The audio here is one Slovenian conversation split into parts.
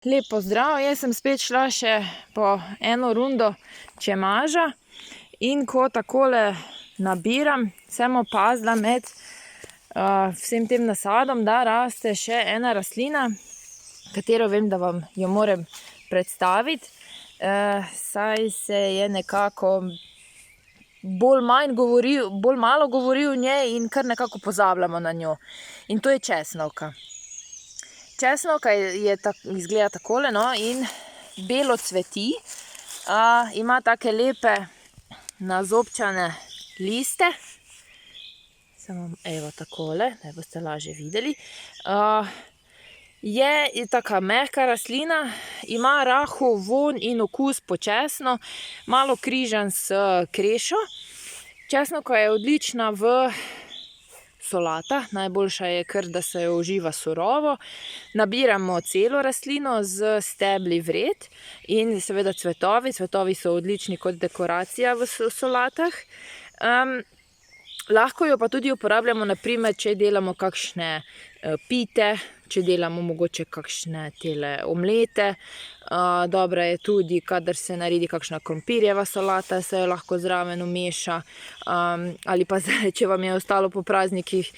Lep pozdrav, jaz sem spet šla še po eno rundo čemaža in ko takole nabiram, sem opazila med vsem tem nasadom, da raste še ena rastlina, katero vem, da vam jo moram predstaviti, saj se je nekako bolj malo govori o njej in kar nekako pozabljamo na njo. In to je česnovka. Česnovka izgleda takole, no, in belo cveti, ima take lepe nazobčane liste, samo evo takole, da boste lažje videli. Je taka mehka rastlina, ima rahel vonj in okus po česnu, malo križan s krešo. Česnovka je odlična v solatah, najboljša je kar, da se jo uživa surovo. Nabiramo celo rastlino z stebli vred in seveda cvetovi. Cvetovi so odlični kot dekoracija v solatah. Lahko jo pa tudi uporabljamo, na primer, če delamo kakšne pite, če delamo mogoče kakšne tele omlete. Dobra je tudi, kadar se naredi kakšna krompirjeva solata, se jo lahko zraven vmeša. Ali pa zdaj, če vam je ostalo po praznikih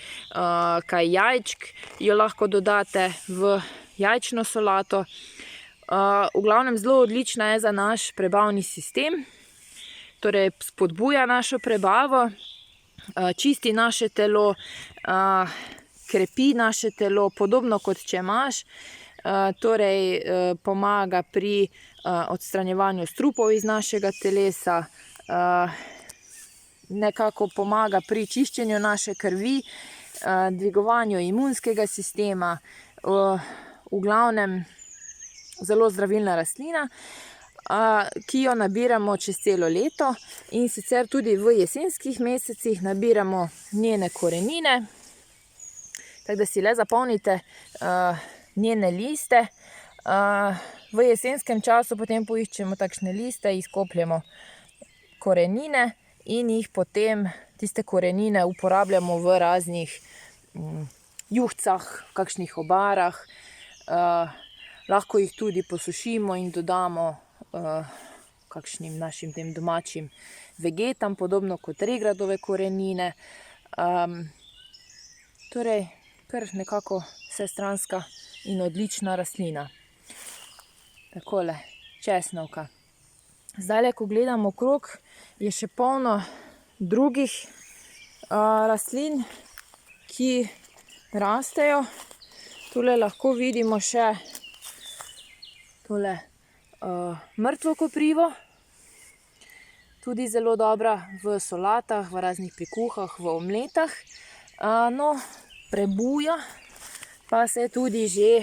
kaj jajčk, jo lahko dodate v jajčno solato. V glavnem zelo odlična je za naš prebavni sistem, torej spodbuja našo prebavo, čisti naše telo, krepi naše telo, podobno kot čemaž, torej pomaga pri odstranjevanju strupov iz našega telesa, nekako pomaga pri čiščenju naše krvi, dvigovanju imunskega sistema, v glavnem zelo zdravilna rastlina, ki jo nabiramo čez celo leto, in sicer tudi v jesenskih mesecih nabiramo njene korenine, tako da si le zapomnite njene liste. V jesenskem času potem poiščemo takšne liste, izkopljemo korenine in jih potem, tiste korenine, uporabljamo v raznih juhcah, kakšnih obarah. Lahko jih tudi posušimo in dodamo kakšnim našim tem domačim vegetam, podobno kot regradove korenine. Torej, kar nekako vsestranska in odlična rastlina. Takole, česnovka. Zdajle, ko gledam okrog, je še polno drugih rastlin, ki rastejo. Tule lahko vidimo še tole mrtvo koprivo, tudi zelo dobra v solatah, v raznih prikuhah, v omletah. No, prebuja pa se tudi že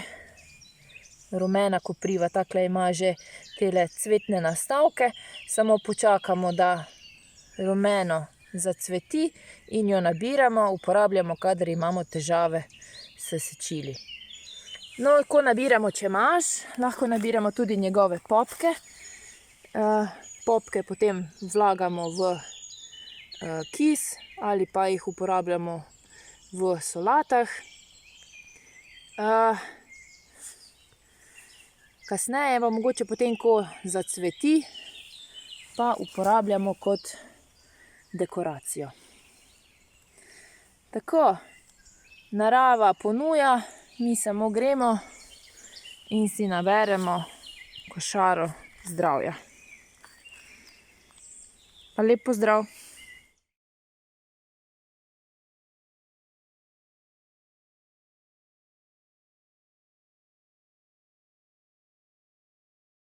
rumena kopriva, takle ima že tele cvetne nastavke, samo počakamo, da rumeno zacveti in jo nabiramo, uporabljamo, kadar imamo težave s sečili. No, ko nabiramo čemaž, lahko nabiramo tudi njegove popke. Popke potem vlagamo v kis ali pa jih uporabljamo v solatah. Kasneje pa mogoče potem, ko zacveti, pa uporabljamo kot dekoracijo. Tako, narava ponuja, mi samo gremo in si naberemo košaro zdravja. Pa lep pozdrav!